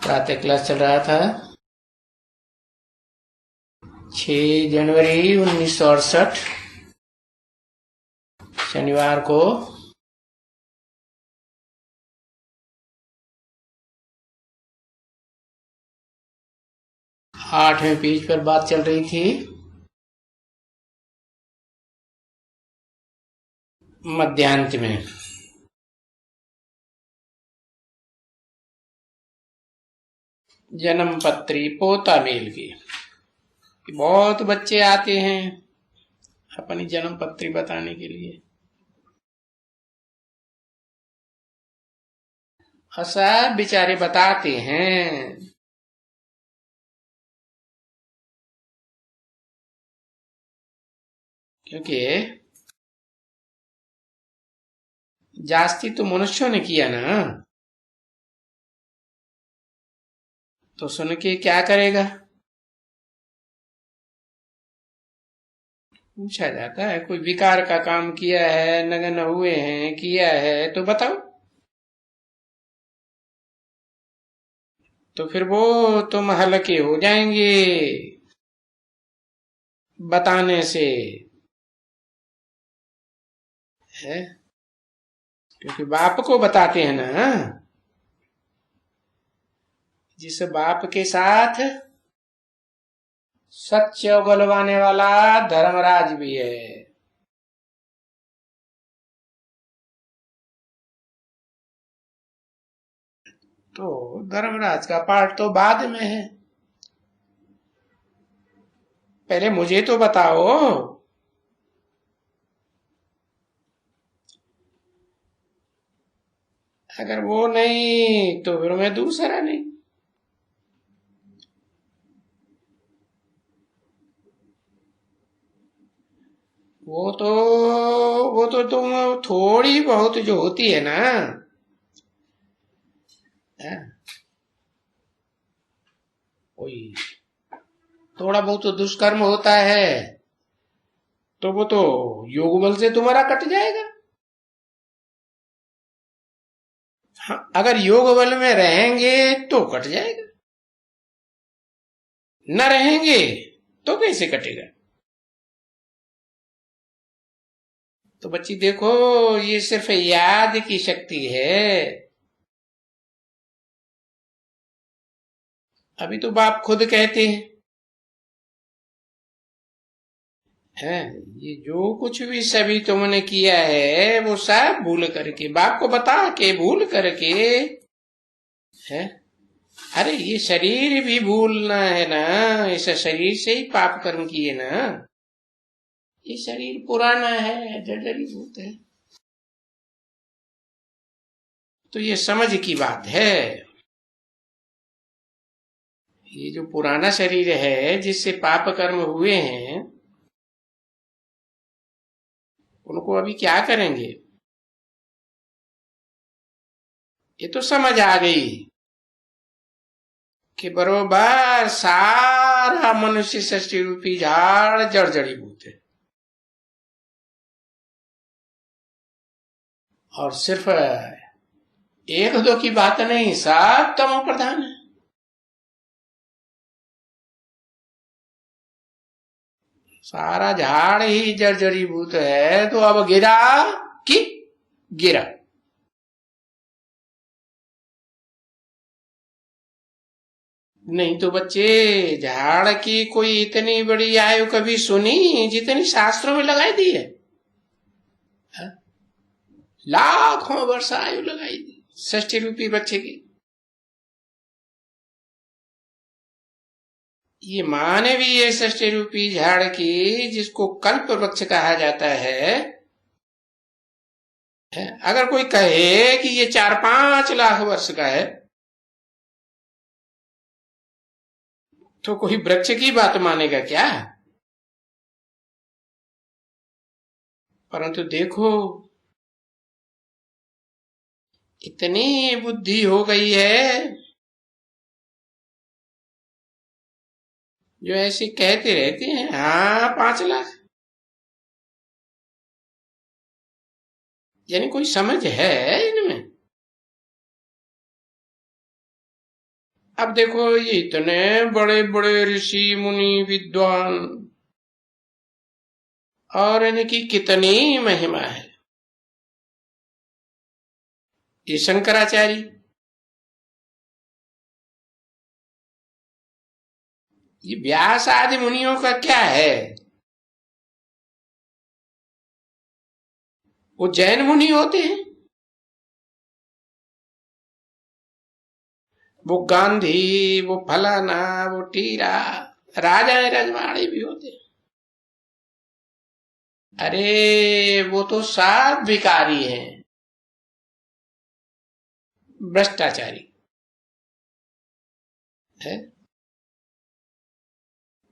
प्रातः क्लास चल रहा था 6 जनवरी 1968 शनिवार को। आठवें पेज पर बात चल रही थी मध्यांत में। जन्म पत्री पोता मेल की बहुत बच्चे आते हैं अपनी जन्म पत्री बताने के लिए। सब बेचारे बताते हैं, क्योंकि जास्ती तो मनुष्यों ने किया ना, तो सुन के क्या करेगा, पूछा जाता है कोई विकार का काम किया है, नग्न हुए हैं, किया है तो बताओ। तो फिर वो तुम हल्के हो जाएंगे बताने से, है? क्योंकि बाप को बताते हैं ना। जिस बाप के साथ सच उगलवाने वाला धर्मराज भी है, तो धर्मराज का पार्ट तो बाद में है। पहले मुझे तो बताओ। अगर वो नहीं तो फिर मैं दूसरा नहीं। वो तो तुम थोड़ी बहुत जो होती है ना, कोई थोड़ा बहुत तो दुष्कर्म होता है तो वो तो योग बल से तुम्हारा कट जाएगा। हाँ, अगर योग बल में रहेंगे तो कट जाएगा, न रहेंगे तो कैसे कटेगा। तो बच्ची देखो, ये सिर्फ याद की शक्ति है। अभी तो बाप खुद कहते हैं, ये जो कुछ भी सभी तुमने किया है वो सब भूल करके, बाप को बता के भूल करके है। अरे ये शरीर भी भूलना है ना, इस शरीर से ही पाप कर्म किए ना। ये शरीर पुराना है, जर्जरीभूत है, तो ये समझ की बात है। ये जो पुराना शरीर है जिससे पाप कर्म हुए हैं, उनको अभी क्या करेंगे, ये तो समझ आ गई कि बरोबर सारा मनुष्य सृष्टि रूपी झाड़ जड़ जड़ीभूत है, और सिर्फ एक दो की बात नहीं, सब तमो प्रधान है। सारा झाड़ ही जड़ जड़ीभूत है, तो अब गिरा कि गिरा। नहीं तो बच्चे, झाड़ की कोई इतनी बड़ी आयु कभी सुनी जितनी शास्त्रों में लगाई दी है? लाखों वर्ष आयु लगाई दी षष्ठी रूपी बच्चे की। ये माने भी ये षष्ठी रूपी झाड़ की, जिसको कल्प वृक्ष कहा जाता है, अगर कोई कहे कि ये 4-5 लाख वर्ष का है, तो कोई वृक्ष की बात मानेगा क्या? परंतु देखो, इतनी बुद्धि हो गई है जो ऐसे कहते रहते हैं हाँ 5 लाख, यानी कोई समझ है इनमें? अब देखो ये इतने बड़े बड़े ऋषि मुनि विद्वान और इनकी कितनी महिमा है। ये शंकराचार्य, ये व्यास आदि मुनियों का क्या है? वो जैन मुनि होते हैं। वो गांधी, वो फलाना, वो टीरा, राजा रजवाड़े भी होते हैं। अरे वो तो सब भिखारी हैं, भ्रष्टाचारी है।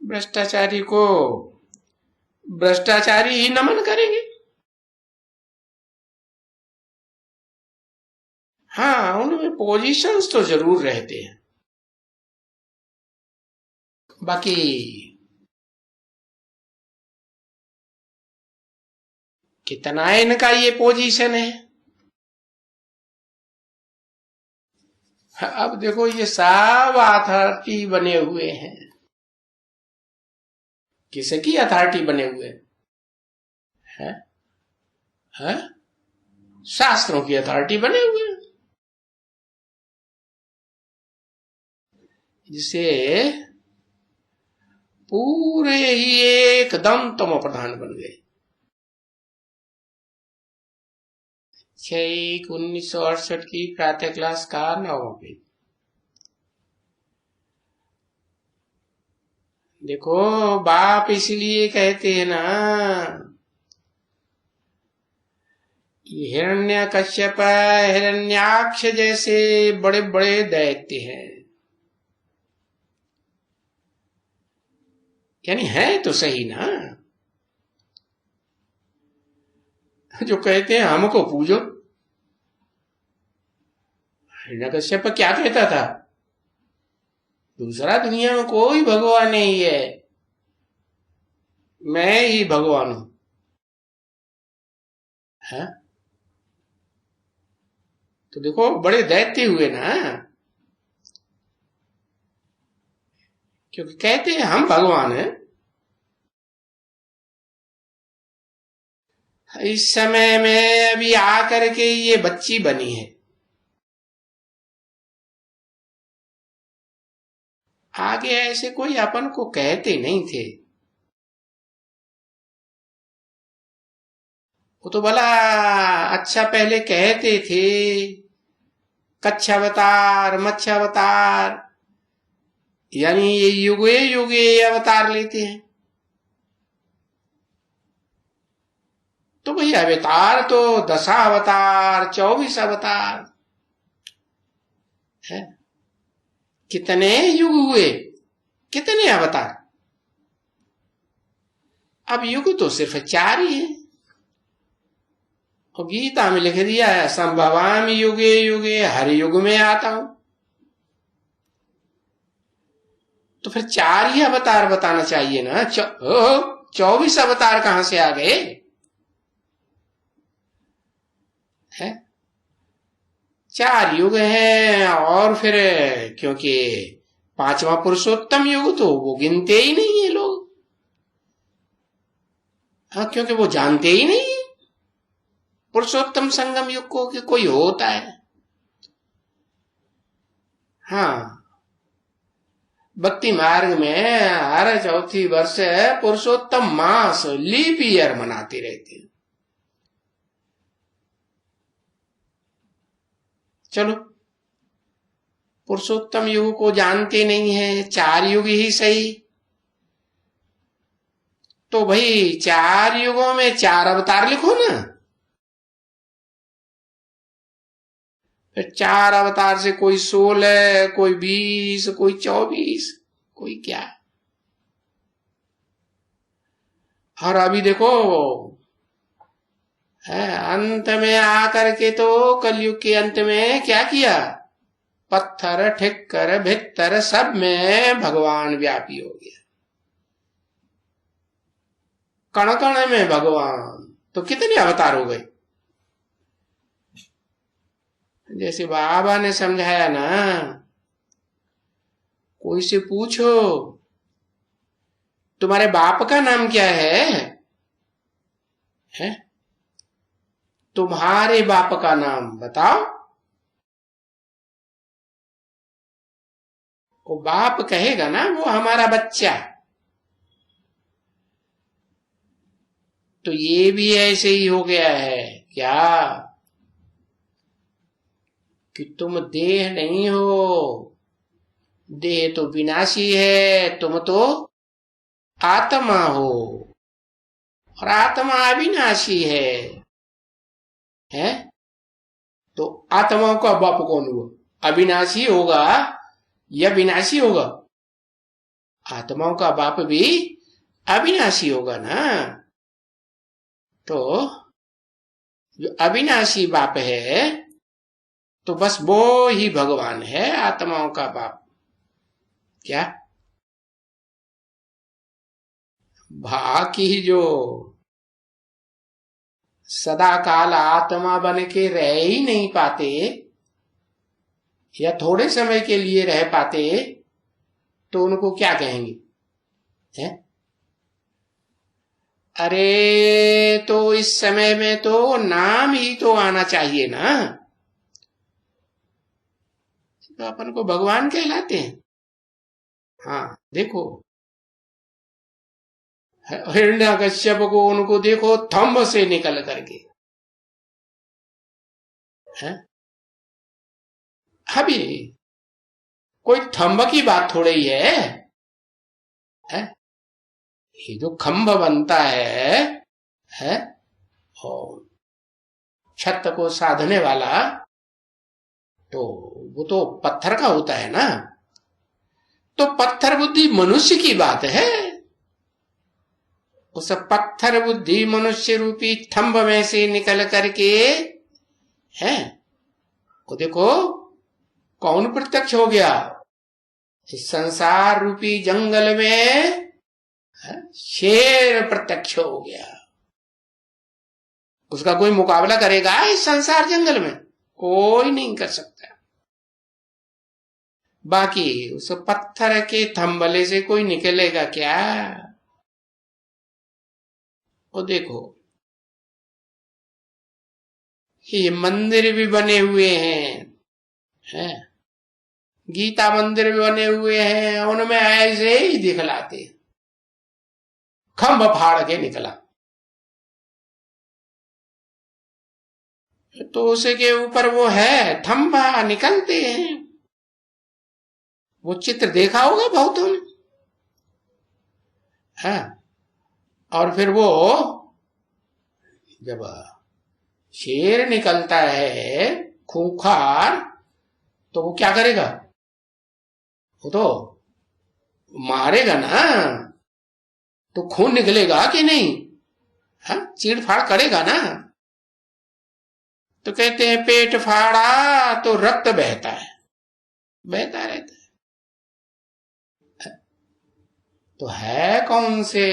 भ्रष्टाचारी को भ्रष्टाचारी ही नमन करेंगे। हाँ, उनमें पोजीशंस तो जरूर रहते हैं। बाकी कितना इनका ये पोजीशन है। अब देखो ये सब अथॉरिटी बने हुए हैं। किसकी अथॉरिटी बने हुए हैं? है? शास्त्रों की अथॉरिटी बने हुए हैं, जिसे पूरे ही एकदम तमो प्रधान बन गए। 6/1/1968 की प्रातः क्लास का 9वां पेज। देखो बाप इसलिए कहते हैं ना, हिरण्यकश्यप हिरण्याक्ष जैसे बड़े बड़े दैत्य हैं, यानी है तो सही ना, जो कहते हैं हमको पूजो। हिरण्यकश्यप क्या कहता था? दूसरा दुनिया में कोई भगवान नहीं है, मैं ही भगवान हूं। है? तो देखो बड़े दैत्य हुए ना, क्योंकि कहते हैं हम भगवान हैं। इस समय में अभी आकर के ये बच्ची बनी है, आगे ऐसे कोई अपन को कहते नहीं थे। वो तो भला अच्छा पहले कहते थे, कच्छावतार मच्छावतार, यानी ये युगे युगे अवतार लेते हैं। तो भाई अवतार तो 10 अवतार 24 अवतार है। कितने युग हुए, कितने अवतार? अब युग तो सिर्फ 4 ही है। और गीता में लिख दिया है संभवामि युगे युगे, हर युग में आता हूं। तो फिर 4 ही अवतार बताना चाहिए ना। 24 अवतार कहां से आ गए? है 4 युग हैं, और फिर क्योंकि 5वां पुरुषोत्तम युग तो वो गिनते ही नहीं है लोग। हाँ, क्योंकि वो जानते ही नहीं है पुरुषोत्तम संगम युग को कि कोई होता है। हाँ, भक्ति मार्ग में हर चौथी वर्ष पुरुषोत्तम मास लीप ईयर मनाते रहते हैं। चलो, पुरुषोत्तम युग को जानते नहीं है, 4 युग ही सही। तो भाई 4 युगों में 4 अवतार लिखो ना। फिर 4 अवतार से कोई 16, कोई 20, कोई 24, कोई क्या। और अभी देखो है अंत में आकर के तो कलयुग के अंत में क्या किया? पत्थर ठिक्कर भित्तर सब में भगवान व्यापी हो गया। कण कण में भगवान। तो कितने अवतार हो गए? जैसे बाबा ने समझाया ना, कोई से पूछो, तुम्हारे बाप का नाम क्या है? तुम्हारे बाप का नाम बताओ। वो बाप कहेगा ना वो हमारा बच्चा। तो ये भी ऐसे ही हो गया है क्या कि तुम देह नहीं हो, देह तो विनाशी है, तुम तो आत्मा हो और आत्मा अविनाशी है? तो आत्माओं का बाप कौन हुआ? अविनाशी होगा या विनाशी होगा? आत्माओं का बाप भी अविनाशी होगा ना। तो जो अविनाशी बाप है तो बस वो ही भगवान है, आत्माओं का बाप। क्या बाकी जो सदा काल आत्मा बन के रह ही नहीं पाते या थोड़े समय के लिए रह पाते तो उनको क्या कहेंगे? है? अरे तो इस समय में तो नाम ही तो आना चाहिए ना, तो अपन को भगवान कहलाते हैं। हाँ देखो, हिरण्यकश्यप को उनको देखो थंब से निकल करके है। अभी कोई थंब की बात थोड़ी ही है? ये जो खंभ बनता है और छत को साधने वाला, तो वो तो पत्थर का होता है ना। तो पत्थर बुद्धि मनुष्य की बात है। उस पत्थर बुद्धि मनुष्य रूपी थंब में से निकल करके है, वो देखो कौन प्रत्यक्ष हो गया? इस संसार रूपी जंगल में शेर प्रत्यक्ष हो गया। उसका कोई मुकाबला करेगा इस संसार जंगल में? कोई नहीं कर सकता। बाकी उस पत्थर के थंबले से कोई निकलेगा क्या? वो देखो ये मंदिर भी बने हुए हैं, गीता मंदिर भी बने हुए हैं, उनमें ऐसे ही दिखलाते खंभ फाड़ के निकला। तो उसके ऊपर वो है थंबा, निकलते हैं। वो चित्र देखा होगा बहुतों ने। हाँ, और फिर वो जब शेर निकलता है खूंखार तो वो क्या करेगा? वो तो मारेगा ना, तो खून निकलेगा कि नहीं? हाँ, चीड़ फाड़ करेगा ना। तो कहते हैं पेट फाड़ा तो रक्त बहता है, बहता रहता है। तो है कौन से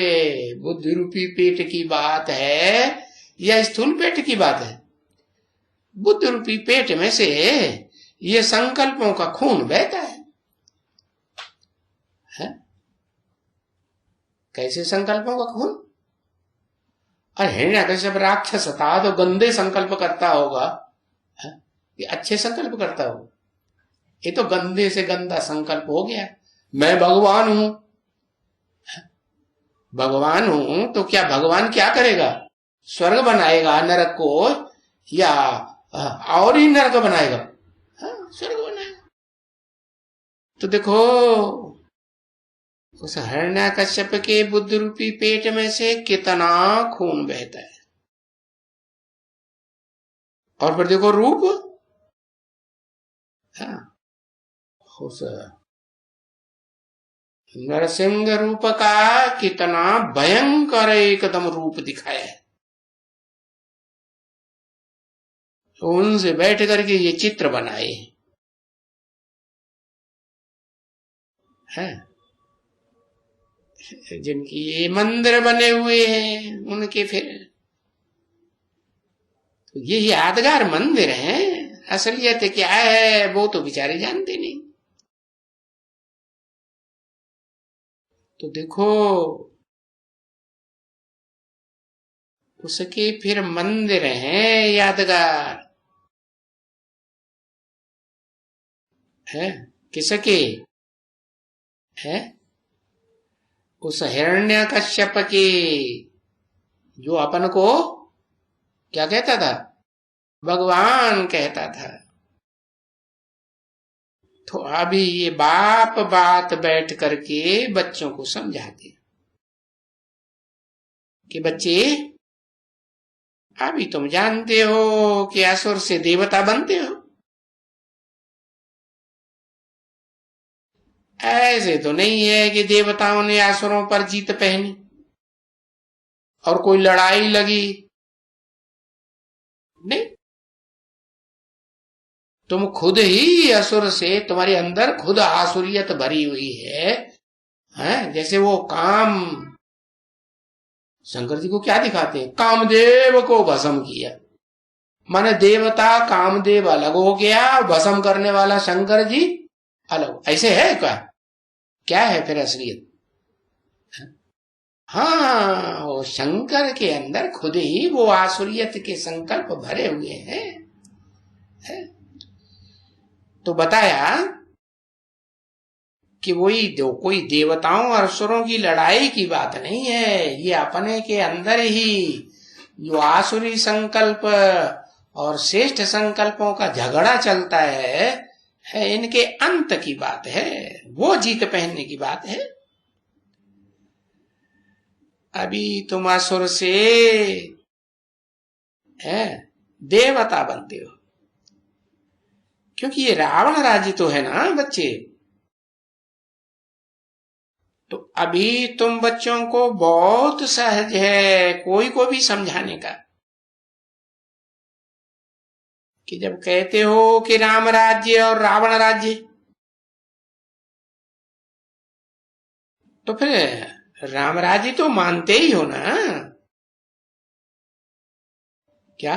बुद्धि रूपी पेट की बात है या स्थूल पेट की बात है? बुद्ध रूपी पेट में से ये संकल्पों का खून बहता है? कैसे संकल्पों का खून? और हिरण्यकश्यप राक्षस था तो गंदे संकल्प करता होगा, ये अच्छे संकल्प करता होगा? ये तो गंदे से गंदा संकल्प हो गया। मैं भगवान हूं, भगवान हूं तो क्या भगवान क्या करेगा? स्वर्ग बनाएगा, नरक को, या और ही नरक बनाएगा? स्वर्ग बनाएगा। तो देखो उस हिरण्यकश्यप के बुद्ध रूपी पेट में से कितना खून बहता है। और फिर देखो रूप, उस नरसिंह रूप का कितना भयंकर एकदम रूप दिखाया है। उनसे बैठ करके ये चित्र बनाए हैं, जिनकी ये मंदिर बने हुए हैं उनके, फिर तो ये यादगार मंदिर हैं। असलियत क्या है वो तो बेचारे जानते नहीं। तो देखो उसके फिर मंदिर हैं यादगार, है किसके, है उस हिरण्यकश्यप के, जो अपन को क्या कहता था, भगवान कहता था। तो अभी ये बाप बात बैठ करके बच्चों को समझाते कि बच्चे अभी तुम जानते हो कि असुर से देवता बनते हो, ऐसे तो नहीं है कि देवताओं ने असुरों पर जीत पहनी और कोई लड़ाई लगी, नहीं, तुम खुद ही असुर से, तुम्हारे अंदर खुद आसुरियत भरी हुई है, जैसे वो काम, शंकर जी को क्या दिखाते हैं, कामदेव को भस्म किया, माने देवता कामदेव अलग हो गया, भस्म करने वाला शंकर जी अलग, ऐसे है क्या, क्या है फिर असलियत। हाँ, वो शंकर के अंदर खुद ही वो आसुरियत के संकल्प भरे हुए हैं, है? तो बताया कि वही कोई देवताओं और असुरों की लड़ाई की बात नहीं है, ये अपने के अंदर ही जो आसुरी संकल्प और श्रेष्ठ संकल्पों का झगड़ा चलता है इनके अंत की बात है, वो जीत पहनने की बात है। अभी तुम असुर से है देवता बनते हो, क्योंकि ये रावण राज्य तो है ना बच्चे। तो अभी तुम बच्चों को बहुत सहज है कोई को भी समझाने का, कि जब कहते हो कि राम राज्य और रावण राज्य, तो फिर राम राज्य तो मानते ही हो ना, क्या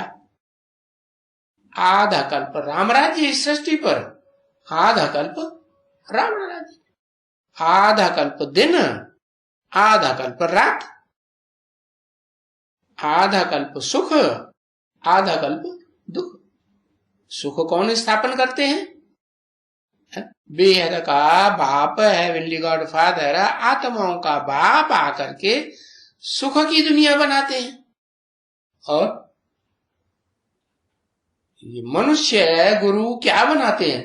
आधा कल्प राम राज्य इस सृष्टि पर, आधा कल्प रावण राज्य, आधा कल्प दिन, आधा कल्प रात, आधा कल्प सुख, आधा कल्प दुख। सुख कौन स्थापन करते हैं, बेहद का बाप हेवनली गॉड फादर, आत्माओं का बाप आकर के सुख की दुनिया बनाते हैं। और ये मनुष्य गुरु क्या बनाते हैं,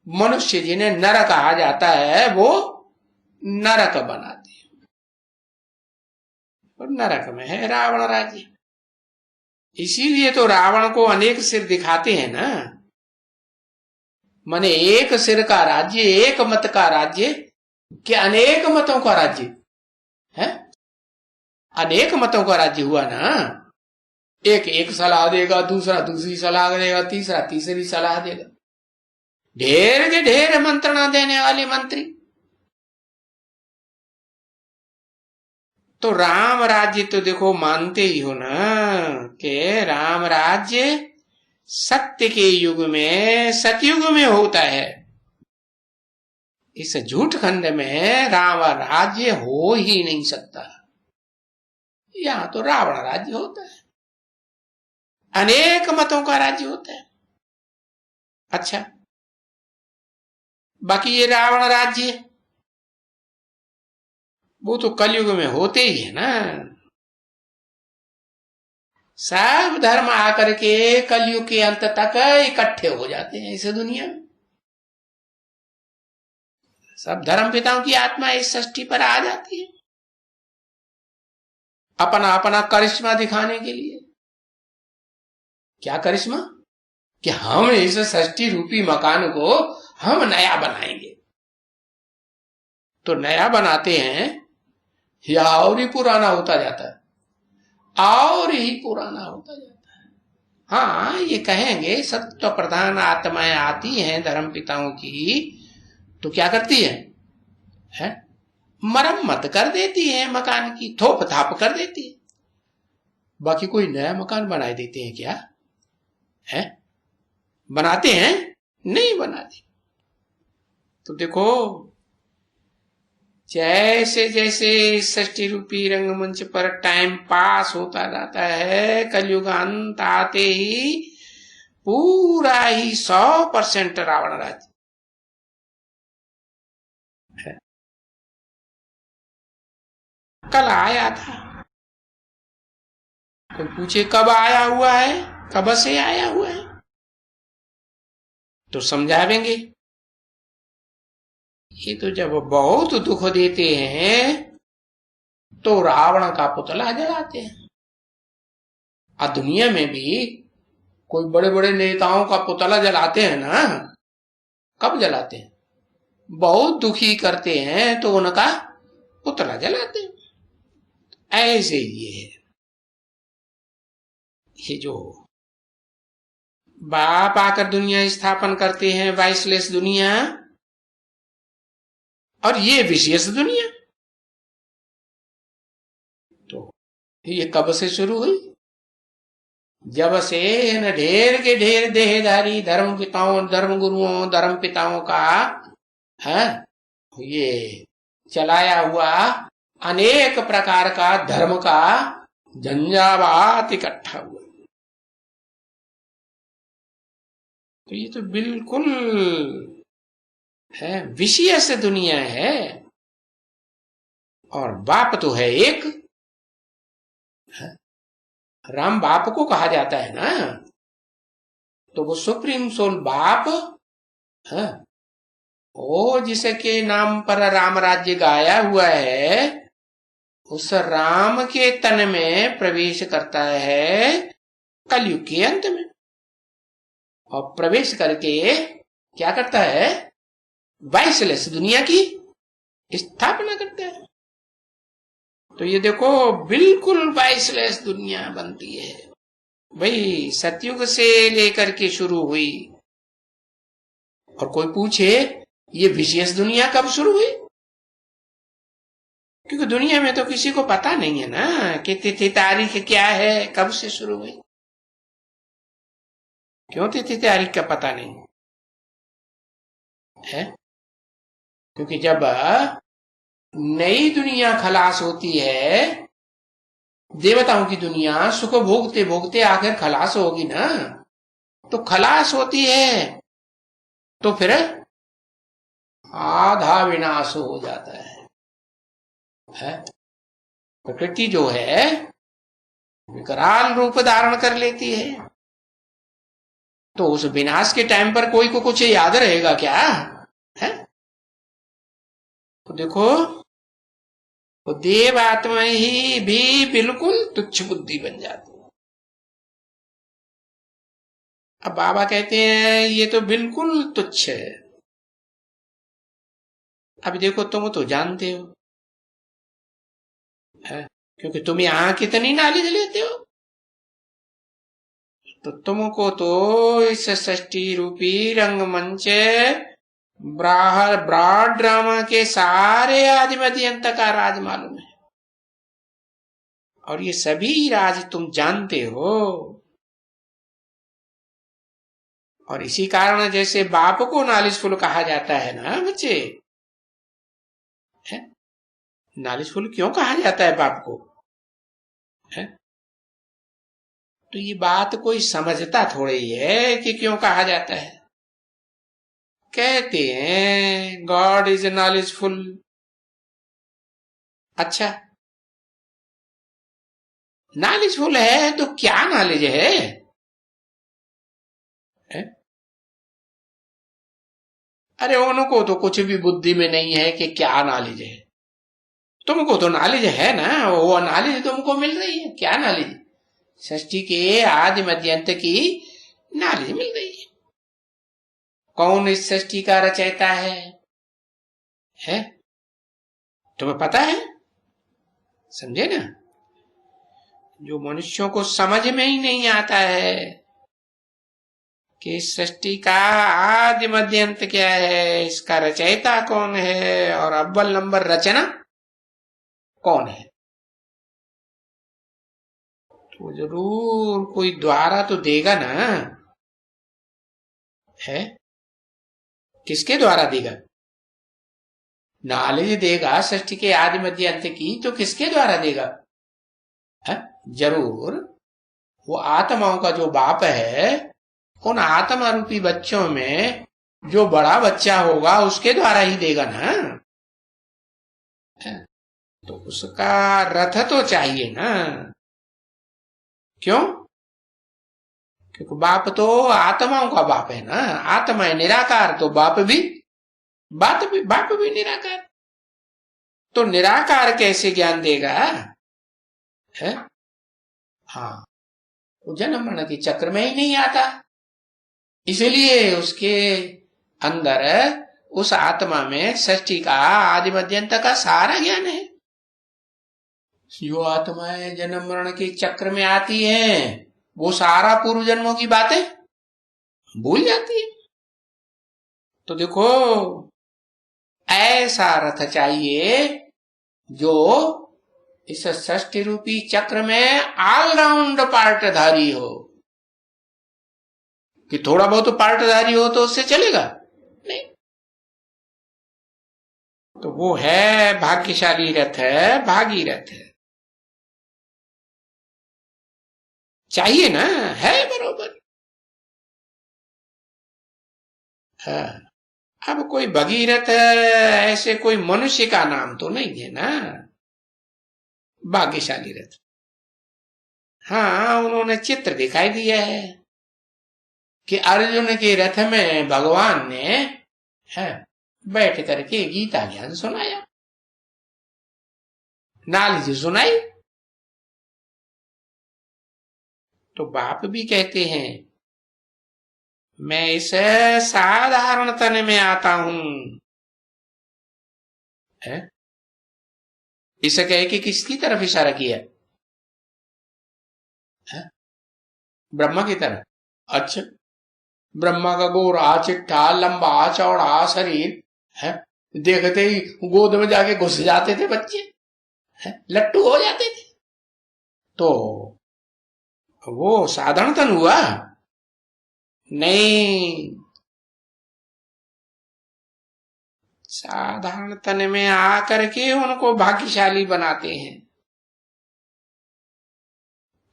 मनुष्य जिन्हें नरक कहा जाता है वो नरक बनाते हैं, और नरक में है रावण राज्य। इसीलिए तो रावण को अनेक सिर दिखाते हैं ना, माने एक सिर का राज्य, एक मत का राज्य, क्या अनेक मतों का राज्य है, अनेक मतों का राज्य हुआ ना, एक एक सलाह देगा, दूसरा दूसरी सलाह देगा, तीसरा तीसरी सलाह देगा, ढेर के ढेर मंत्रणा देने वाले मंत्री। तो राम राज्य तो देखो मानते ही हो ना कि राम राज्य सत्य के युग में, सतयुग में होता है, इस झूठ खंड में राम राज्य हो ही नहीं सकता, यहां तो रावण राज्य होता है, अनेक मतों का राज्य होता है। अच्छा, बाकी ये रावण राज्य वो तो कलयुग में होते ही है ना, सब धर्म आकर के कलयुग के अंत तक इकट्ठे हो जाते हैं इस दुनिया में, सब धर्म पिताओं की आत्मा इस सृष्टि पर आ जाती है अपना अपना करिश्मा दिखाने के लिए। क्या करिश्मा, कि हम इस सृष्टि रूपी मकान को हम नया बनाएंगे। तो नया बनाते हैं या और ही पुराना होता जाता है, और ही पुराना होता जाता है। हाँ, ये कहेंगे सत्व प्रधान आत्माएं आती हैं धर्म पिताओं की, तो क्या करती है? मरम्मत कर देती है मकान की, थोप थाप कर देती है। बाकी कोई नया मकान बनाए देते हैं क्या, है बनाते हैं? नहीं बनाते। तो देखो जैसे जैसे इस सृष्टि रूपी रंगमंच पर टाइम पास होता जाता है, कलयुग अंत आते ही पूरा ही 100% रावण राज्य है। कल आया था, कोई पूछे कब आया हुआ है, कब से आया हुआ है, तो समझावेंगे। ये तो जब बहुत दुख देते हैं तो रावण का पुतला जलाते हैं। और दुनिया में भी कोई बड़े बड़े नेताओं का पुतला जलाते हैं ना, कब जलाते हैं? बहुत दुखी करते हैं तो उनका पुतला जलाते हैं। ऐसे ये है, ये जो बाप आकर दुनिया स्थापन करते हैं, वाइसलेस दुनिया, और ये विशेष दुनिया, तो ये कब से शुरू हुई? जब से इन ढेर के ढेर देहधारी धर्म पिताओं, धर्म गुरुओं, धर्म पिताओं का है ये चलाया हुआ अनेक प्रकार का धर्म का झंझावात इकट्ठा हुआ। तो ये तो बिल्कुल है विशेष दुनिया है, और बाप तो है एक है? राम बाप को कहा जाता है ना, तो वो सुप्रीम सोल बाप है, वो जिसके नाम पर राम राज्य गाया हुआ है, उस राम के तन में प्रवेश करता है कलयुग के अंत में, और प्रवेश करके क्या करता है? वाइसलेस दुनिया की स्थापना करता है। तो ये देखो बिल्कुल वाइसलेस दुनिया बनती है भाई, सतयुग से लेकर के शुरू हुई। और कोई पूछे ये विशेष दुनिया कब शुरू हुई? क्योंकि दुनिया में तो किसी को पता नहीं है ना कि तिथि तारीख क्या है, कब से शुरू हुई। क्यों तिथि तारीख का पता नहीं है? क्योंकि जब नई दुनिया खलास होती है, देवताओं की दुनिया सुख भोगते भोगते आखिर खलास होगी ना, तो खलास होती है तो फिर आधा विनाश हो जाता है? प्रकृति जो है विकराल रूप धारण कर लेती है, तो उस विनाश के टाइम पर कोई को कुछ याद रहेगा क्या है? तो देखो वो देव आत्मा ही भी बिल्कुल तुच्छ बुद्धि बन जाती है। अब बाबा कहते हैं ये तो बिल्कुल तुच्छ है। अब देखो तुम तो जानते हो है? क्योंकि तुम यहां कितनी नॉलेज लेते हो, तो तुमको तो इस सृष्टि रूपी रंगमंच ब्रॉड ड्रामा के सारे आदि मध्य अंत का राज मालूम है, और ये सभी राज तुम जानते हो। और इसी कारण जैसे बाप को नॉलेजफुल कहा जाता है ना बच्चे, है? नॉलेजफुल क्यों कहा जाता है बाप को? है? तो ये बात कोई समझता थोड़ी ही है कि क्यों कहा जाता है। कहते हैं गॉड इज नॉलेजफुल। अच्छा, नॉलेजफुल है तो क्या नॉलेज है? अरे उनको तो कुछ भी बुद्धि में नहीं है कि क्या नॉलेज है। तुमको तो नॉलेज है ना, वो नॉलेज तुमको मिल रही है। क्या नॉलेज? सृष्टि के आदि मध्य अंत की नॉलेज मिल रही है। कौन इस सृष्टि का रचयिता है? तुम्हें पता है? समझे ना? जो मनुष्यों को समझ में ही नहीं आता है कि इस सृष्टि का आदि मध्य अंत क्या है, इसका रचयिता कौन है, और अव्वल नंबर रचना कौन है, तो जरूर कोई द्वारा तो देगा ना, है? किसके द्वारा देगा? नॉलेज देगा सृष्टि के आदि मध्य अंत की, तो किसके द्वारा देगा? है? जरूर वो आत्माओं का जो बाप है, उन आत्मा रूपी बच्चों में जो बड़ा बच्चा होगा उसके द्वारा ही देगा ना। है? तो उसका रथ तो चाहिए ना। क्यों? क्योंकि बाप तो आत्माओं का बाप है ना। आत्मा है निराकार, तो बाप भी निराकार। तो निराकार कैसे ज्ञान देगा? है? हाँ, वो जन्म मरण के चक्र में ही नहीं आता, इसलिए उसके अंदर उस आत्मा में सृष्टि का आदि मध्यंत का सारा ज्ञान है। जो आत्माएं जन्म मरण के चक्र में आती हैं, वो सारा पूर्व जन्मों की बातें भूल जाती है। तो देखो, ऐसा रथ चाहिए जो इस सृष्टि रूपी चक्र में ऑलराउंड पार्टधारी हो। कि थोड़ा बहुत पार्टधारी हो तो उससे चलेगा नहीं। तो वो है भाग्यशाली रथ है, भागीरथ है, चाहिए ना, है बरोबर। हाँ, अब कोई भगीरथ ऐसे कोई मनुष्य का नाम तो नहीं है ना, भाग्यशाली रथ। हाँ, उन्होंने चित्र दिखाई दिया है कि अर्जुन के रथ में भगवान ने बैठ करके गीता ज्ञान सुनाया, नॉलेज सुनाई। तो बाप भी कहते हैं मैं इस साधारण तन में आता हूं। इसे कह के किसकी तरफ इशारा किया? है? ब्रह्मा की तरफ। अच्छा, ब्रह्मा का गोरा चिट्ठा लंबा चौड़ा शरीर है, देखते ही गोद में जाके घुस जाते थे बच्चे, है? लट्टू हो जाते थे। तो वो साधारण तन हुआ नहीं, साधारण तन में आकर के उनको भाग्यशाली बनाते हैं।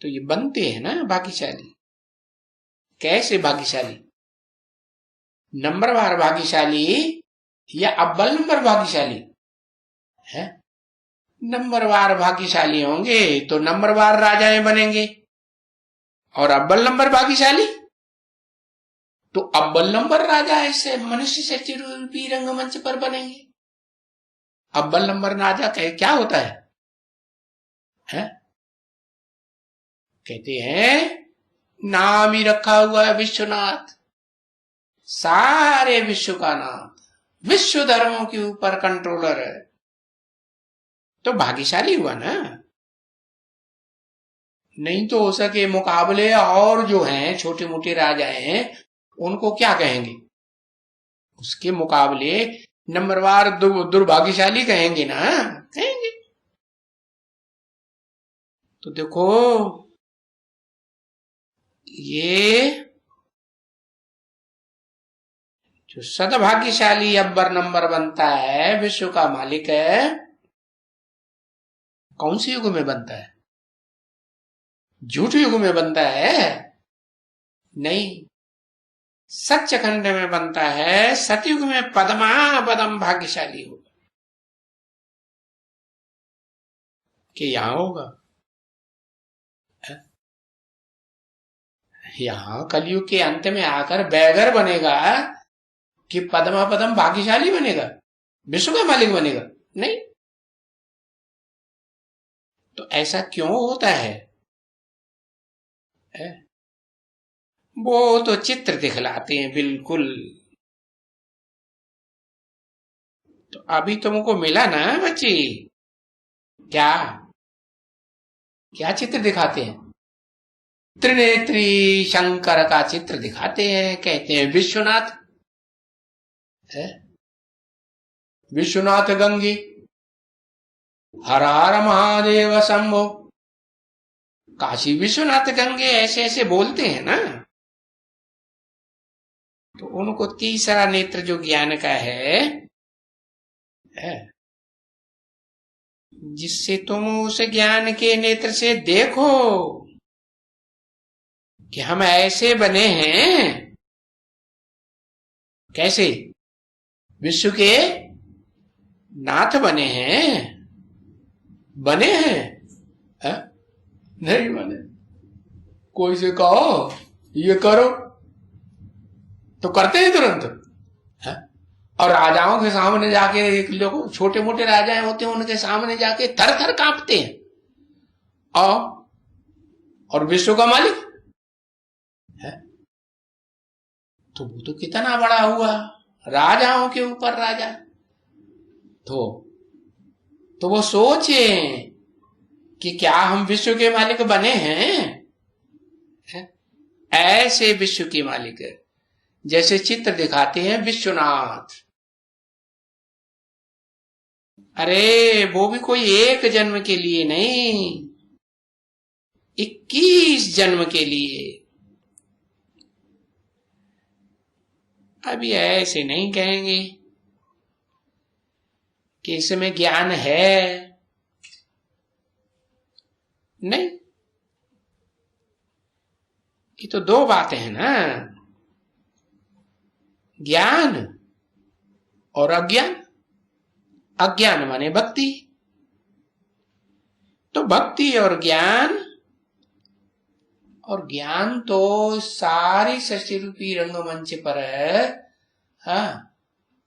तो ये बनते हैं ना भाग्यशाली। कैसे भाग्यशाली? नंबरवार भाग्यशाली या अव्वल नंबर भाग्यशाली है? नंबरवार भाग्यशाली होंगे तो नंबरवार राजाएं बनेंगे, और अव्वल नंबर भाग्यशाली तो अव्वल नंबर राजा ऐसे मनुष्य से रूपी रंगमंच पर बनेंगे। अव्वल नंबर राजा क्या होता है? कहते हैं नाम ही रखा हुआ है विश्वनाथ, सारे विश्व का नाम, विश्व धर्मों के ऊपर कंट्रोलर है। तो भाग्यशाली हुआ ना। नहीं तो हो सके मुकाबले और जो हैं छोटे मोटे राजाएं हैं उनको क्या कहेंगे? उसके मुकाबले नंबरवार दुर्भाग्यशाली कहेंगे ना, कहेंगे। तो देखो, ये जो सदभाग्यशाली अव्वल नंबर बनता है, विश्व का मालिक है, कौन सी युग में बनता है? झूठ युग में बनता है? नहीं, सच्च खंड में बनता है। सतयुग में पदमा पदम भाग्यशाली होगा कि यहां होगा। यहां कलयुग के अंत में आकर बैगर बनेगा कि पदमा पदम भाग्यशाली बनेगा, विश्व का मालिक बनेगा? नहीं। तो ऐसा क्यों होता है? वो तो चित्र दिखलाते हैं बिल्कुल। तो अभी तुमको मिला ना बच्ची, क्या क्या चित्र दिखाते हैं? त्रिनेत्री शंकर का चित्र दिखाते हैं, कहते हैं विश्वनाथ है, विश्वनाथ गंगे, हर हर महादेव शंभो, काशी विश्वनाथ गंगे, ऐसे ऐसे बोलते हैं ना। तो उनको तीसरा नेत्र जो ज्ञान का है है, जिससे तुम उस ज्ञान के नेत्र से देखो कि हम ऐसे बने हैं। कैसे? विश्व के नाथ बने हैं? बने हैं? है? नहीं बने। कोई से कहो ये करो तो करते हैं तुरंत। है? और राजाओं के सामने जाके, एक लोग छोटे मोटे राजाएं होते हैं, उनके सामने जाके थर थर कांपते हैं। और विश्व का मालिक है तो वो तो कितना बड़ा हुआ, राजाओं के ऊपर राजा। तो वो सोचे कि क्या हम विश्व के मालिक बने हैं? ऐसे विश्व के मालिक जैसे चित्र दिखाते हैं विश्वनाथ। अरे वो भी कोई एक जन्म के लिए नहीं, 21 जन्म के लिए। अभी ऐसे नहीं कहेंगे कि इसमें ज्ञान है, नहीं। ये तो दो बातें हैं ना, ज्ञान और अज्ञान। अज्ञान माने भक्ति, तो भक्ति और ज्ञान, और ज्ञान तो सारी सृष्टि रूपी रंगमंच पर है। हाँ,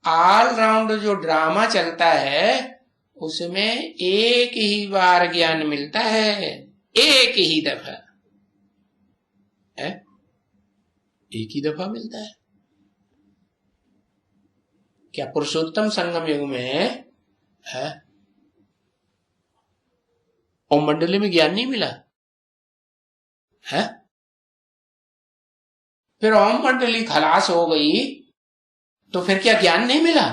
ऑल राउंड जो ड्रामा चलता है उसमें एक ही बार ज्ञान मिलता है, एक ही दफा है, एक ही दफा मिलता है। क्या पुरुषोत्तम संगम युग में है ओम मंडली में ज्ञान नहीं मिला है? फिर ओम मंडली खलास हो गई तो फिर क्या ज्ञान नहीं मिला?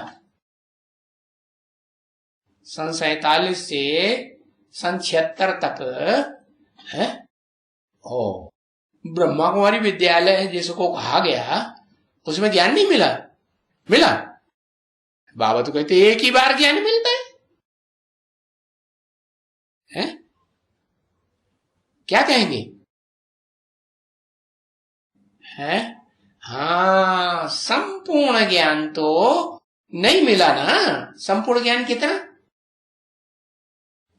सन 47 से सन 76 तक है ब्रह्मा कुमारी विद्यालय जिसको कहा गया, उसमें ज्ञान नहीं मिला? मिला। बाबा तो कहते एक ही बार ज्ञान मिलता है? क्या कहेंगे? है? हाँ, संपूर्ण ज्ञान तो नहीं मिला ना। संपूर्ण ज्ञान कितना?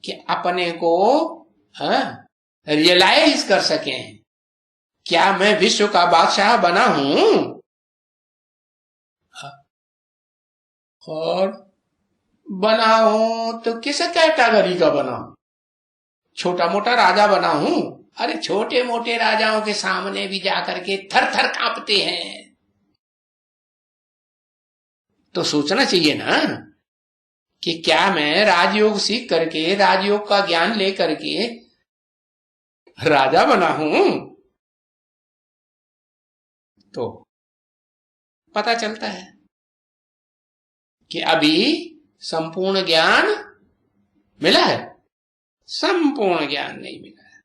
कि अपने को रियलाइज कर सके, क्या मैं विश्व का बादशाह बना हूं? और बना हूं तो किस कैटेगरी का बना हूं? छोटा मोटा राजा बना हूं? अरे छोटे मोटे राजाओं के सामने भी जाकर के थर थर कांपते हैं। तो सोचना चाहिए ना कि क्या मैं राजयोग सीख करके, राजयोग का ज्ञान लेकर के राजा बना हूं? तो पता चलता है कि अभी संपूर्ण ज्ञान मिला है, संपूर्ण ज्ञान नहीं मिला है।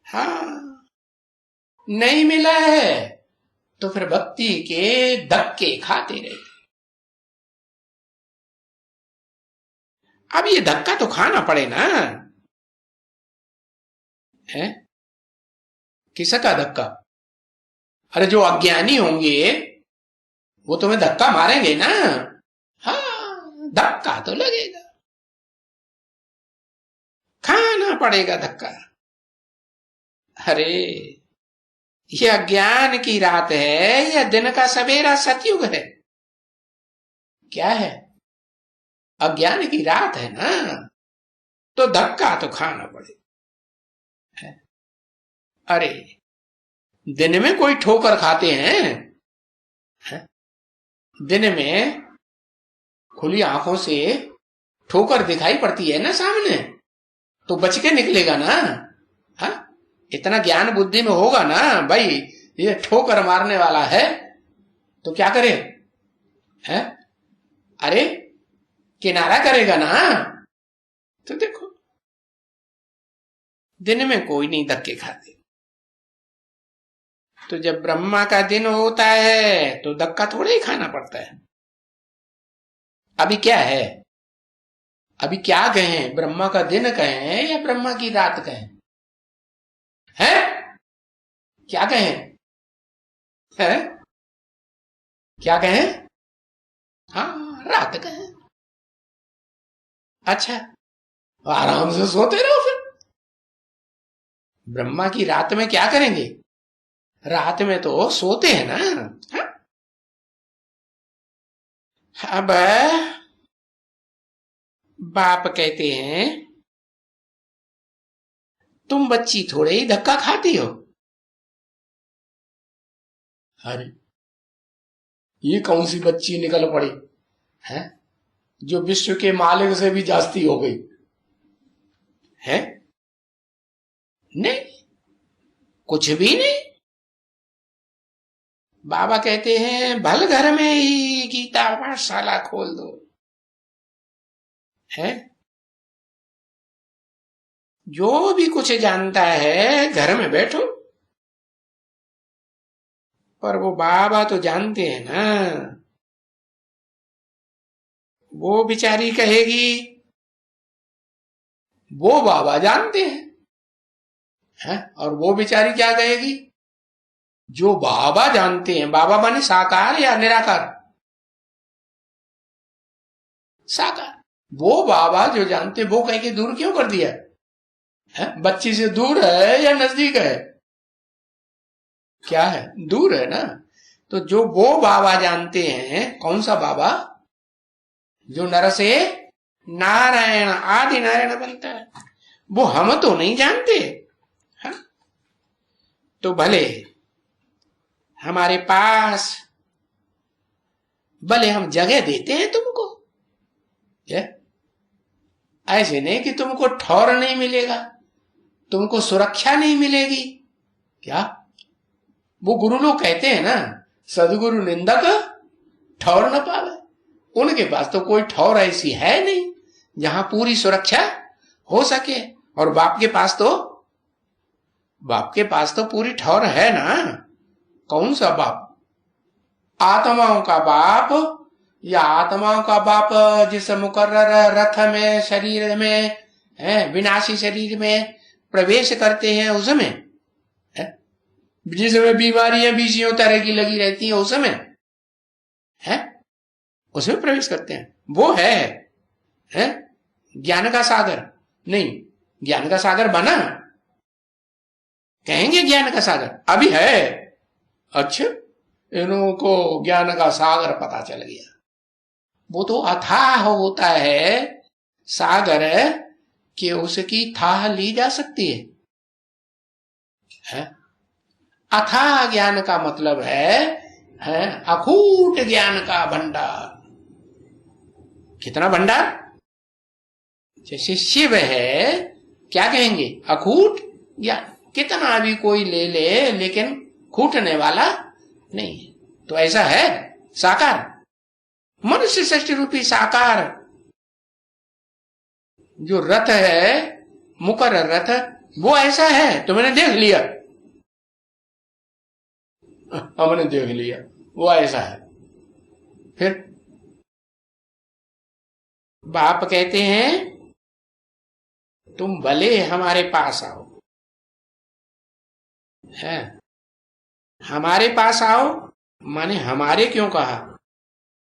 हाँ, नहीं मिला है तो फिर भक्ति के धक्के खाते रहे। अब ये धक्का तो खाना पड़े ना, है? किसका धक्का? अरे जो अज्ञानी होंगे वो तुम्हें धक्का मारेंगे ना। हाँ, धक्का तो लगेगा, खाना पड़ेगा धक्का। अरे ये अज्ञान की रात है या दिन का सवेरा सतयुग है? क्या है? अज्ञान की रात है ना, तो धक्का तो खाना पड़ेगा। अरे दिन में कोई ठोकर खाते हैं? दिन में खुली आंखों से ठोकर दिखाई पड़ती है ना सामने, तो बच के निकलेगा ना। हाँ, इतना ज्ञान बुद्धि में होगा ना भाई, ये ठोकर मारने वाला है तो क्या करे? है? अरे किनारा करेगा ना। तो देखो दिन में कोई नहीं धक्के खाते, तो जब ब्रह्मा का दिन होता है तो धक्का थोड़ा ही खाना पड़ता है। अभी क्या है? अभी क्या कहें? ब्रह्मा का दिन कहें या ब्रह्मा की रात कहें? हैं? क्या कहें? हैं? क्या कहें? हाँ, रात कहें। अच्छा, आराम से सोते रहो फिर। ब्रह्मा की रात में क्या करेंगे? रात में तो सोते हैं ना। हाँ? अब बाप कहते हैं तुम बच्ची थोड़े ही धक्का खाती हो। अरे, ये कौन सी बच्ची निकल पड़ी है जो विश्व के मालिक से भी जास्ती हो गई है? नहीं, कुछ भी नहीं। बाबा कहते हैं भल घर में ही गीता पाठशाला खोल दो। है? जो भी कुछ जानता है घर में बैठो। पर वो बाबा तो जानते हैं ना। वो बेचारी कहेगी, वो बाबा जानते हैं, है? और वो बेचारी क्या कहेगी? जो बाबा जानते हैं। बाबा माने साकार या निराकार? साकार। वो बाबा जो जानते, वो कह के दूर क्यों कर दिया है? बच्ची से दूर है या नजदीक है? क्या है? दूर है ना। तो जो वो बाबा जानते हैं, कौन सा बाबा? जो नर से नारायण आदि नारायण बनता है, वो हम तो नहीं जानते। हा? तो भले हमारे पास, भले हम जगह देते हैं तुमको, ऐसे नहीं कि तुमको ठौर नहीं मिलेगा, तुमको सुरक्षा नहीं मिलेगी। क्या? वो गुरु लोग कहते हैं ना, सदगुरु निंदक ठौर न पावे। उनके पास तो कोई ठौर ऐसी है नहीं जहां पूरी सुरक्षा हो सके। और बाप के पास तो पूरी ठौर है ना। कौन सा बाप? आत्माओं का बाप, या आत्माओं का बाप जिस मुकर्रर रथ में, शरीर में है, विनाशी शरीर में प्रवेश करते हैं उसमें, जिसमें बीमारियां बीसियों तरह की लगी रहती है उसमें, है? उसमें प्रवेश करते हैं। वो है ज्ञान का सागर? नहीं, ज्ञान का सागर बना, कहेंगे ज्ञान का सागर अभी है। अच्छा, इनको ज्ञान का सागर पता चल गया। वो तो अथाह होता है सागर, कि उसकी थाह ली जा सकती है? अथाह ज्ञान का मतलब है अखूट ज्ञान का भंडार। कितना भंडार? जैसे शिव है, क्या कहेंगे? अखूट ज्ञान। कितना भी कोई ले ले, लेकिन खूटने वाला नहीं है। तो ऐसा है साकार, मनुष्य सृष्टि रूपी साकार जो रथ है, मुकर्रर रथ, वो ऐसा है। तुमने देख लिया, हमने देख लिया, वो ऐसा है। फिर बाप कहते हैं तुम भले हमारे पास आओ, है? हमारे पास आओ माने हमारे क्यों कहा?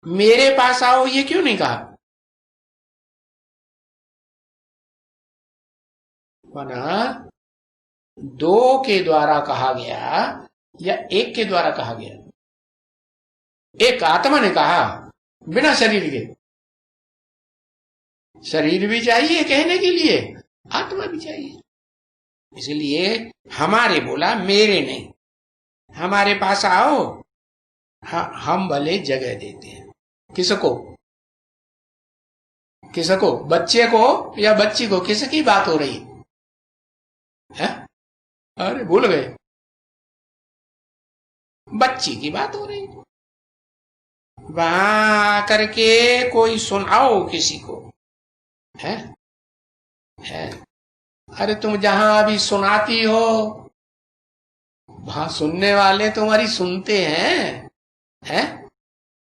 मेरे पास आओ ये क्यों नहीं कहा? वरना दो के द्वारा कहा गया या एक के द्वारा कहा गया? एक आत्मा ने कहा बिना शरीर के। शरीर भी चाहिए कहने के लिए, आत्मा भी चाहिए। इसलिए हमारे बोला, मेरे नहीं। हमारे पास आओ, हम भले जगह देते हैं। किसको? किसको? बच्चे को या बच्ची को? किसकी बात हो रही है? अरे भूल गए, बच्ची की बात हो रही है। वहां करके कोई सुनाओ किसी को, है? अरे तुम जहां अभी सुनाती हो, वहां सुनने वाले तुम्हारी सुनते हैं?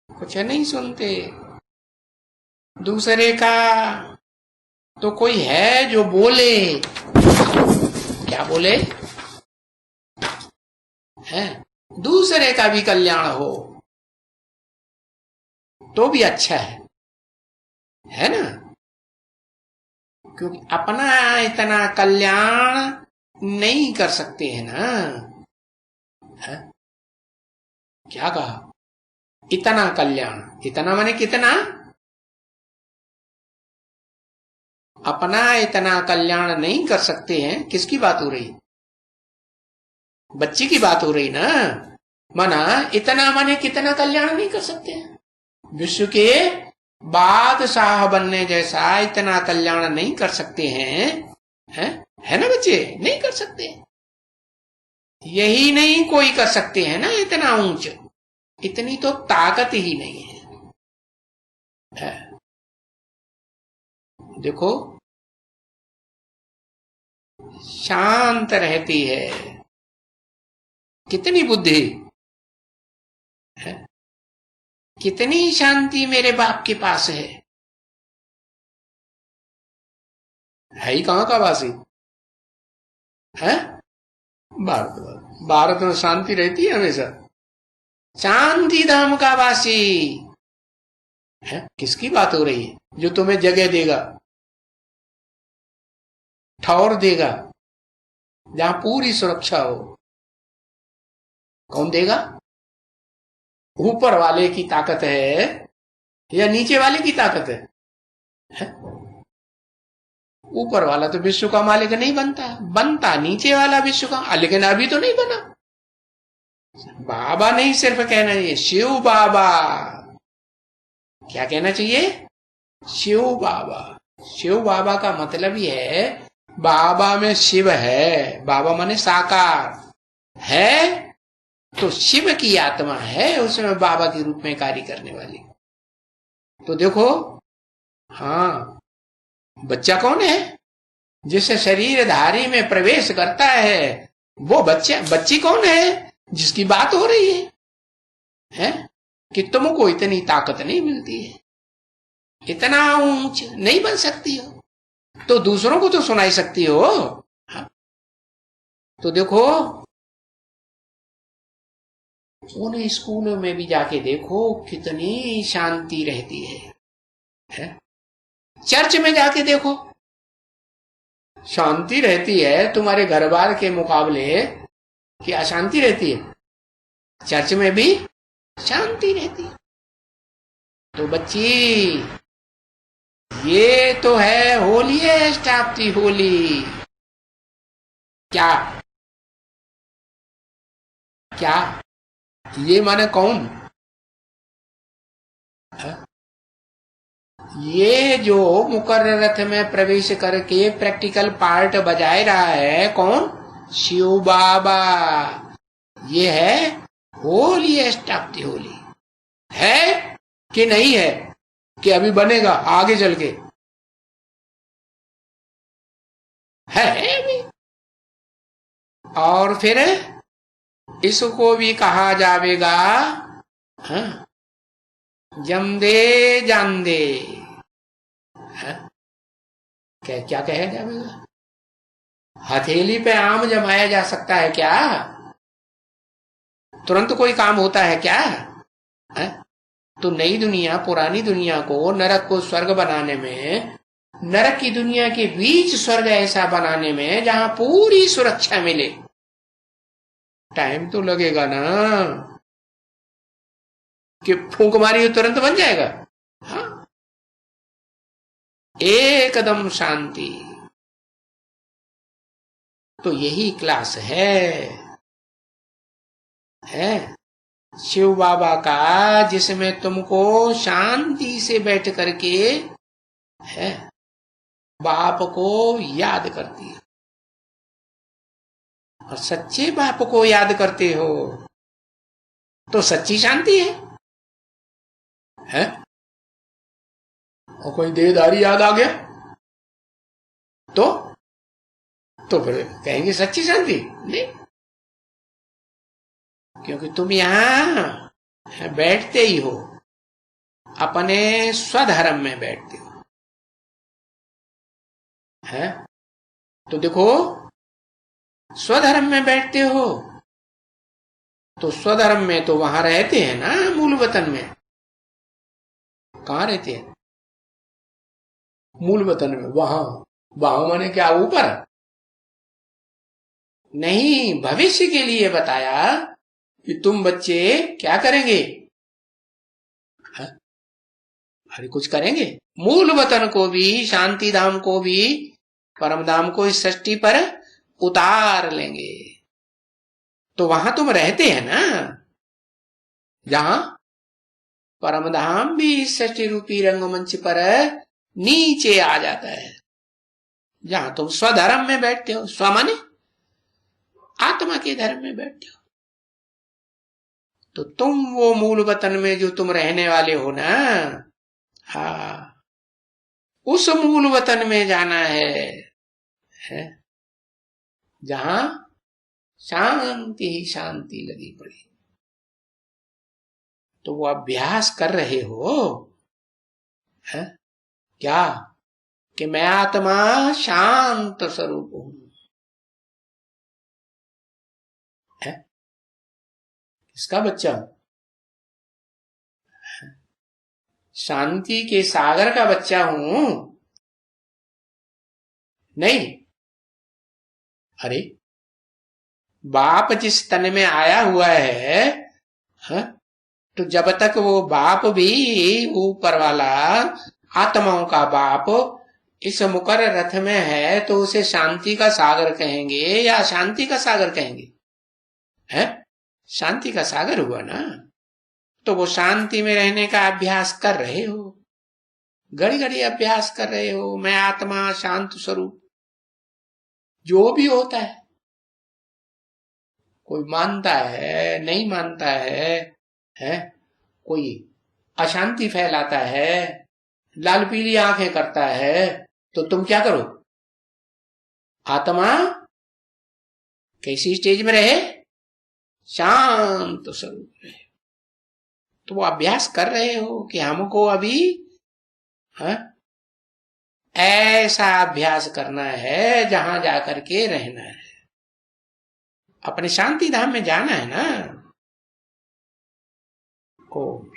कुछ नहीं सुनते। दूसरे का तो कोई है जो बोले, क्या बोले, है दूसरे का भी कल्याण हो तो भी अच्छा है ना। क्योंकि अपना इतना कल्याण नहीं कर सकते हैं ना। है? क्या कहा, इतना कल्याण, इतना माने कितना, अपना इतना कल्याण नहीं कर सकते हैं। किसकी बात हो रही, बच्ची की बात हो रही ना। माना इतना माने कितना कल्याण नहीं कर सकते हैं, विश्व के बादशाह बनने जैसा इतना कल्याण नहीं कर सकते हैं, है ना बच्चे, नहीं कर सकते। यही नहीं कोई कर सकते हैं ना इतना ऊंच, इतनी तो ताकत ही नहीं है। देखो शांत रहती है, कितनी बुद्धि है, कितनी शांति मेरे बाप के पास है ही कहां का वासी है, भारत, भारत में शांति रहती है हमेशा, शांति धाम का वासी है। किसकी बात हो रही है, जो तुम्हें जगह देगा, ठौर देगा, जहां पूरी सुरक्षा हो। कौन देगा, ऊपर वाले की ताकत है या नीचे वाले की ताकत है? ऊपर वाला तो विश्व का मालिक नहीं बनता, बनता नीचे वाला विश्व का, लेकिन अभी तो नहीं बना। बाबा नहीं सिर्फ कहना चाहिए, शिव बाबा, क्या कहना चाहिए, शिव बाबा। शिव बाबा का मतलब ही है बाबा में शिव है, बाबा माने साकार है, तो शिव की आत्मा है उसमें बाबा के रूप में कार्य करने वाली। तो देखो, हाँ, बच्चा कौन है, जिस शरीरधारी में प्रवेश करता है वो बच्चा, बच्ची कौन है, जिसकी बात हो रही है? कि तुमको इतनी ताकत नहीं मिलती है, इतना ऊंच नहीं बन सकती हो, तो दूसरों को तो सुनाई सकती हो। हाँ? तो देखो उन स्कूलों में भी जाके देखो कितनी शांति रहती है? चर्च में जाके देखो शांति रहती है, तुम्हारे घर बार के मुकाबले कि अशांति रहती है, चर्च में भी शांति रहती है। तो बच्ची ये तो है होलीएस्ट ऑफ दी होली। क्या क्या ये माने कौन है? ये जो मुकर्रर रथ में प्रवेश करके प्रैक्टिकल पार्ट बजाए रहा है कौन, शिव बाबा। ये है होलीएस्ट ऑफ दी होली, है कि नहीं है, कि अभी बनेगा आगे चल के, है अभी। और फिर इसको भी कहा जाएगा, हाँ, जम दे जान दे, क्या क्या कहा जाएगा, हथेली पे आम जमाया जा सकता है क्या, तुरंत कोई काम होता है क्या? है? तो नई दुनिया पुरानी दुनिया को, नरक को स्वर्ग बनाने में, नरक की दुनिया के बीच स्वर्ग ऐसा बनाने में जहां पूरी सुरक्षा मिले, टाइम तो लगेगा ना, कि फूंक मारी तुरंत बन जाएगा। हाँ, एकदम शांति। तो यही क्लास है शिव बाबा का, जिसमें तुमको शांति से बैठ करके है बाप को याद करती है, और सच्चे बाप को याद करते हो तो सच्ची शांति है? और कोई देहधारी याद आ गया तो फिर कहेंगे सच्ची शांति नहीं, क्योंकि तुम यहां बैठते ही हो, अपने स्वधर्म में बैठते हो, है? तो देखो, स्वधर्म में बैठते हो तो स्वधर्म में तो वहां रहते हैं ना, मूल वतन में। कहाँ रहते हैं? मूल वतन में। वहां, वहां माने क्या, ऊपर? नहीं, भविष्य के लिए बताया कि तुम बच्चे क्या करेंगे? हाँ? अरे कुछ करेंगे। मूल वतन को भी, शांति धाम को भी, परम धाम को इस सृष्टि पर उतार लेंगे। तो वहां तुम रहते हैं ना, जहां परम धाम भी इस सृष्टि रूपी रंगमंच पर नीचे आ जाता है, जहां तुम स्वधर्म में बैठते हो। स्व माने आत्मा के धर्म में बैठते हो। तो तुम वो मूल वतन में जो तुम रहने वाले हो ना, हाँ, उस मूल वतन में जाना है? जहां शांति ही शांति लगी पड़ी। तो वो अभ्यास कर रहे हो, है? क्या? कि मैं आत्मा शांत स्वरूप हूं, है? किसका बच्चा हूं? शांति के सागर का बच्चा हूं? नहीं। अरे, बाप जिस तन में आया हुआ है? तो जब तक वो बाप भी ऊपर वाला, आत्माओं का बाप, इस मुकर रथ में है, तो उसे शांति का सागर कहेंगे या शांति का सागर कहेंगे? है? शांति का सागर हुआ ना। तो वो शांति में रहने का अभ्यास कर रहे हो, घड़ी घड़ी अभ्यास कर रहे हो। मैं आत्मा शांत स्वरूप, जो भी होता है, कोई मानता है, नहीं मानता है? कोई अशांति फैलाता है, लाल पीली आंखें करता है, तो तुम क्या करो? आत्मा कैसी स्टेज में रहे? शांत स्वरूप रहे। तो वो अभ्यास कर रहे हो कि हमको अभी, है, ऐसा अभ्यास करना है जहां जाकर के रहना है, अपने शांति धाम में जाना है ना। ओम।